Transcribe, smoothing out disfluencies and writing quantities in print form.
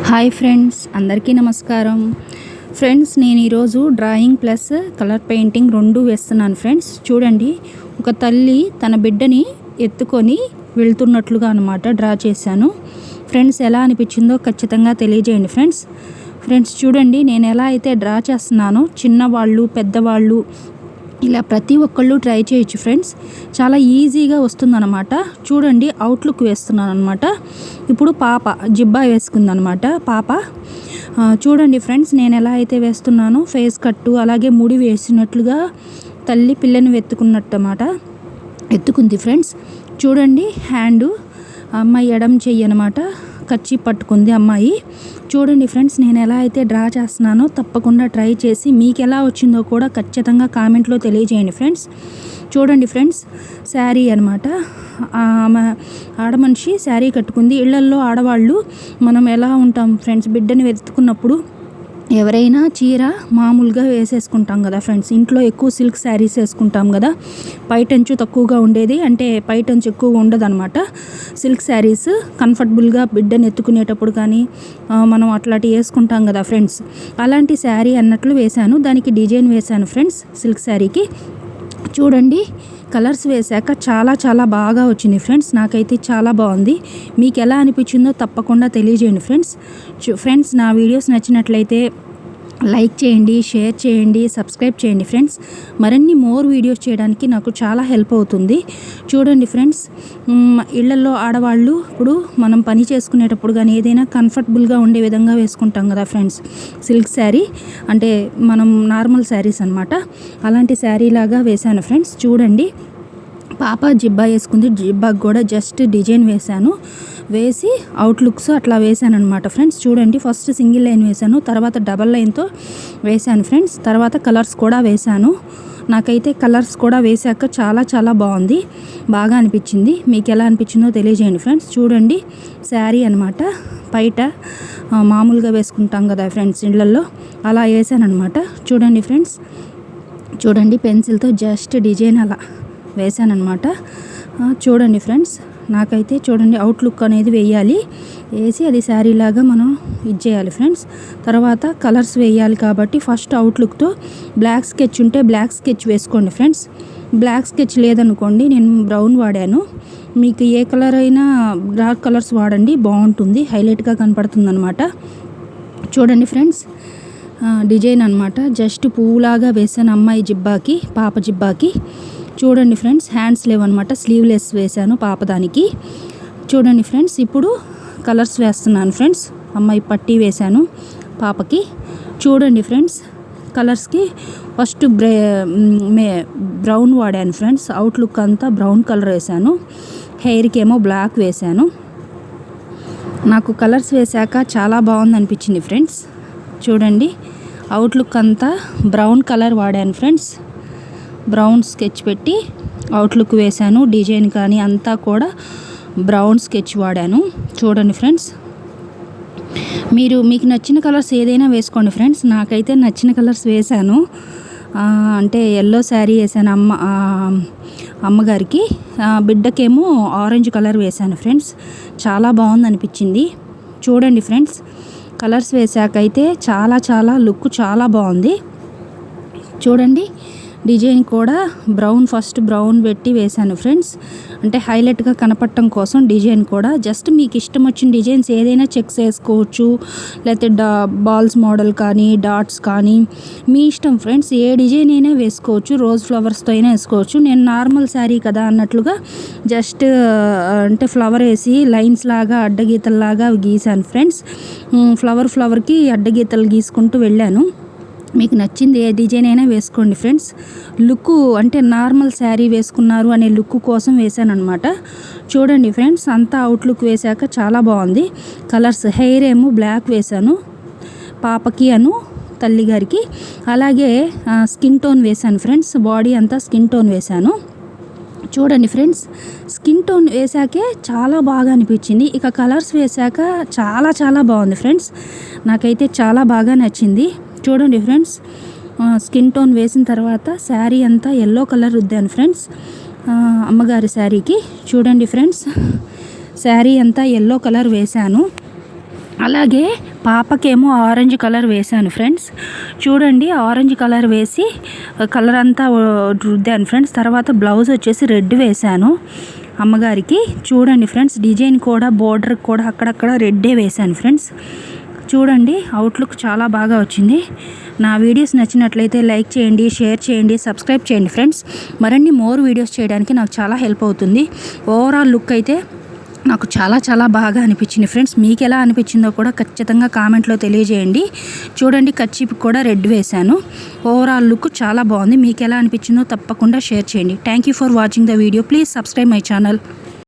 Hi friends, అందరికీ నమస్కారం. Friends, నేను ఈరోజు డ్రాయింగ్ ప్లస్ కలర్ పెయింటింగ్ రెండు వేస్తున్నాను. ఫ్రెండ్స్ చూడండి, ఒక తల్లి తన బిడ్డని ఎత్తుకొని వెళ్తున్నట్లుగా అనమాట డ్రా చేశాను. ఫ్రెండ్స్, ఎలా అనిపించిందో ఖచ్చితంగా తెలియజేయండి. ఫ్రెండ్స్ చూడండి, నేను ఎలా అయితే డ్రా చేస్తున్నానో చిన్నవాళ్ళు పెద్దవాళ్ళు ఇలా ప్రతి ఒక్కళ్ళు ట్రై చేయొచ్చు. ఫ్రెండ్స్, చాలా ఈజీగా వస్తుందన్నమాట. చూడండి, అవుట్లుక్ వేస్తున్నాను అనమాట. ఇప్పుడు పాప జిబ్బా వేసుకుందనమాట. పాప చూడండి ఫ్రెండ్స్, నేను ఎలా అయితే వేస్తున్నానో ఫేస్ కట్టు అలాగే ముడి వేసినట్లుగా తల్లి పిల్లని ఎత్తుకుంది. ఫ్రెండ్స్ చూడండి, హ్యాండు అమ్మాయి ఎడం చెయ్యి అనమాట కచ్చి పట్టుకుంది అమ్మాయి. చూడండి ఫ్రెండ్స్, నేను ఎలా అయితే డ్రా చేస్తున్నానో తప్పకుండా ట్రై చేసి మీకు ఎలా వచ్చిందో కూడా ఖచ్చితంగా కామెంట్లో తెలియజేయండి. ఫ్రెండ్స్ చూడండి ఫ్రెండ్స్, శారీ అనమాట. ఆడమనిషి శారీ కట్టుకుంది. ఇళ్లల్లో ఆడవాళ్ళు మనం ఎలా ఉంటాం ఫ్రెండ్స్, బిడ్డని వెతుకున్నప్పుడు ఎవరైనా చీర మామూలుగా వేసేసుకుంటాం కదా ఫ్రెండ్స్. ఇంట్లో ఎక్కువ సిల్క్ శారీస్ వేసుకుంటాం కదా, పైటంచు తక్కువగా ఉండేది, అంటే పైటంచు ఎక్కువగా ఉండదు అనమాట. సిల్క్ శారీస్ కంఫర్టబుల్గా బిడ్డని ఎత్తుకునేటప్పుడు కానీ మనం అట్లాంటివి వేసుకుంటాం కదా ఫ్రెండ్స్. అలాంటి శారీ అన్నట్లు వేశాను, దానికి డిజైన్ వేశాను ఫ్రెండ్స్. సిల్క్ శారీకి చూడండి, కలర్స్ వేశాక చాలా బాగా వచ్చింది ఫ్రెండ్స్. నాకైతే చాలా బాగుంది. మీకు ఎలా అనిపించిందో తప్పకుండా తెలియజేయండి ఫ్రెండ్స్. నా వీడియోస్ నచ్చినట్లయితే లైక్ చేయండి, షేర్ చేయండి, సబ్స్క్రైబ్ చేయండి ఫ్రెండ్స్. మరిన్ని మోర్ వీడియోస్ చేయడానికి నాకు చాలా హెల్ప్ అవుతుంది. చూడండి ఫ్రెండ్స్, ఇళ్లలో ఆడవాళ్ళు ఇప్పుడు మనం పని చేసుకునేటప్పుడు కానీ ఏదైనా కంఫర్టబుల్గా ఉండే విధంగా వేసుకుంటాం కదా ఫ్రెండ్స్. సిల్క్ శారీ అంటే మనం నార్మల్ శారీస్ అనమాట, అలాంటి శారీ లాగా వేశాను ఫ్రెండ్స్. చూడండి, పాప జిబ్బా వేసుకుంది. జిబ్బాకి కూడా జస్ట్ డిజైన్ వేసి అవుట్లుక్స్ అట్లా వేసాను అనమాట ఫ్రెండ్స్. చూడండి, ఫస్ట్ సింగిల్ లైన్ వేశాను, తర్వాత డబల్ లైన్తో వేశాను ఫ్రెండ్స్. తర్వాత కలర్స్ కూడా వేశాను. నాకైతే కలర్స్ కూడా వేశాక చాలా బాగుంది, బాగా అనిపించింది. మీకు ఎలా అనిపించిందో తెలియజేయండి ఫ్రెండ్స్. చూడండి, శారీ అనమాట, బయట మామూలుగా వేసుకుంటాం కదా ఫ్రెండ్స్ ఇళ్ళల్లో, అలా వేసాను అనమాట. చూడండి ఫ్రెండ్స్, చూడండి పెన్సిల్తో జస్ట్ డిజైన్ అలా వేసానమాట. చూడండి ఫ్రెండ్స్, నాకైతే చూడండి అవుట్లుక్ అనేది వేసి అది శారీ లాగా మనం చేయాలి ఫ్రెండ్స్. తర్వాత కలర్స్ వేయాలి కాబట్టి ఫస్ట్ అవుట్లుక్తో బ్లాక్ స్కెచ్ ఉంటే బ్లాక్ స్కెచ్ వేసుకోండి ఫ్రెండ్స్. బ్లాక్ స్కెచ్ లేదనుకోండి, నేను బ్రౌన్ వాడాను. మీకు ఏ కలర్ అయినా డార్క్ కలర్స్ వాడండి, బాగుంటుంది, హైలైట్గా కనపడుతుంది అనమాట. చూడండి ఫ్రెండ్స్, డిజైన్ అనమాట జస్ట్ పువ్వులాగా వేసాను అమ్మాయి జిబ్బాకి, పాప జిబ్బాకి. చూడండి ఫ్రెండ్స్, హ్యాండ్స్ లేవన్నమాట, స్లీవ్లెస్ వేశాను పాపదానికి. చూడండి ఫ్రెండ్స్, ఇప్పుడు కలర్స్ వేస్తున్నాను ఫ్రెండ్స్. అమ్మాయి పట్టీ వేశాను పాపకి. చూడండి ఫ్రెండ్స్, కలర్స్కి ఫస్ట్ బ్రౌన్ వాడాను ఫ్రెండ్స్. అవుట్లుక్ అంతా బ్రౌన్ కలర్ వేశాను, హెయిర్కి ఏమో బ్లాక్ వేశాను. నాకు కలర్స్ వేశాక చాలా బాగుంది అనిపించింది ఫ్రెండ్స్. చూడండి, అవుట్లుక్ అంతా బ్రౌన్ కలర్ వాడాను ఫ్రెండ్స్. బ్రౌన్ స్కెచ్ పెట్టి అవుట్లుక్ వేశాను, డిజైన్ కానీ అంతా కూడా బ్రౌన్ స్కెచ్ వాడాను. చూడండి ఫ్రెండ్స్, మీకు నచ్చిన కలర్స్ ఏదైనా వేసుకోండి ఫ్రెండ్స్. నాకైతే నచ్చిన కలర్స్ వేశాను, అంటే ఎల్లో శారీ వేసాను అమ్మగారికి, బిడ్డకేమో ఆరెంజ్ కలర్ వేశాను ఫ్రెండ్స్. చాలా బాగుంది అనిపించింది. చూడండి ఫ్రెండ్స్, కలర్స్ వేసాకైతే చాలా లుక్ చాలా బాగుంది. చూడండి, డిజైన్ కూడా ఫస్ట్ బ్రౌన్ పెట్టి వేశాను ఫ్రెండ్స్, అంటే హైలైట్గా కనపడటం కోసం. డిజైన్ కూడా జస్ట్ మీకు ఇష్టం వచ్చిన డిజైన్స్ ఏదైనా చెక్స్ వేసుకోవచ్చు, లేకపోతే బాల్స్ మోడల్ కానీ డాట్స్ కానీ మీ ఇష్టం ఫ్రెండ్స్. ఏ డిజైన్ అయినా వేసుకోవచ్చు, రోజ్ ఫ్లవర్స్తో అయినా వేసుకోవచ్చు. నేను నార్మల్ శారీ కదా అన్నట్లుగా జస్ట్ అంటే ఫ్లవర్ వేసి లైన్స్ లాగా అడ్డగీతల్లాగా గీసాను ఫ్రెండ్స్. ఫ్లవర్కి అడ్డగీతలు గీసుకుంటూ వెళ్ళాను. మీకు నచ్చింది ఏ డిజైన్ అయినా వేసుకోండి ఫ్రెండ్స్. లుక్ అంటే నార్మల్ శారీ వేసుకున్నారు అనే లుక్ కోసం వేసాను అనమాట. చూడండి ఫ్రెండ్స్, అంతా అవుట్లుక్ వేశాక చాలా బాగుంది. కలర్స్ హెయిర్ ఏమో బ్లాక్ వేశాను పాపకి తల్లిగారికి, అలాగే స్కిన్ టోన్ వేశాను ఫ్రెండ్స్. బాడీ అంతా స్కిన్ టోన్ వేశాను. చూడండి ఫ్రెండ్స్, స్కిన్ టోన్ వేసాకే చాలా బాగా అనిపించింది. ఇక కలర్స్ వేశాక చాలా బాగుంది ఫ్రెండ్స్. నాకైతే చాలా బాగా నచ్చింది. చూడండి ఫ్రెండ్స్, స్కిన్ టోన్ వేసిన తర్వాత శారీ అంతా ఎల్లో కలర్ రుద్దాను ఫ్రెండ్స్ అమ్మగారి శారీకి. చూడండి ఫ్రెండ్స్, శారీ అంతా ఎల్లో కలర్ వేశాను. అలాగే పాపకేమో ఆరెంజ్ కలర్ వేసాను ఫ్రెండ్స్. చూడండి, ఆరెంజ్ కలర్ వేసి కలర్ అంతా రుద్దాను ఫ్రెండ్స్. తర్వాత బ్లౌజ్ వచ్చేసి రెడ్ వేసాను అమ్మగారికి. చూడండి ఫ్రెండ్స్, డిజైన్ కూడా బోర్డర్ కూడా అక్కడక్కడ రెడ్డే వేసాను ఫ్రెండ్స్. చూడండి, అవుట్లుక్ చాలా బాగా వచ్చింది. నా వీడియోస్ నచ్చినట్లయితే లైక్ చేయండి, షేర్ చేయండి, సబ్స్క్రైబ్ చేయండి ఫ్రెండ్స్. మరిన్ని మోర్ వీడియోస్ చేయడానికి నాకు చాలా హెల్ప్ అవుతుంది. ఓవరాల్ లుక్ అయితే నాకు చాలా చాలా బాగా అనిపించింది ఫ్రెండ్స్. మీకు ఎలా అనిపించిందో కూడా ఖచ్చితంగా కామెంట్లో తెలియజేయండి. చూడండి, కర్చీఫ్కి కూడా రెడ్ వేశాను. ఓవరాల్ లుక్ చాలా బాగుంది. మీకు ఎలా అనిపించిందో తప్పకుండా షేర్ చేయండి. Thank you for watching the video. Please subscribe my channel.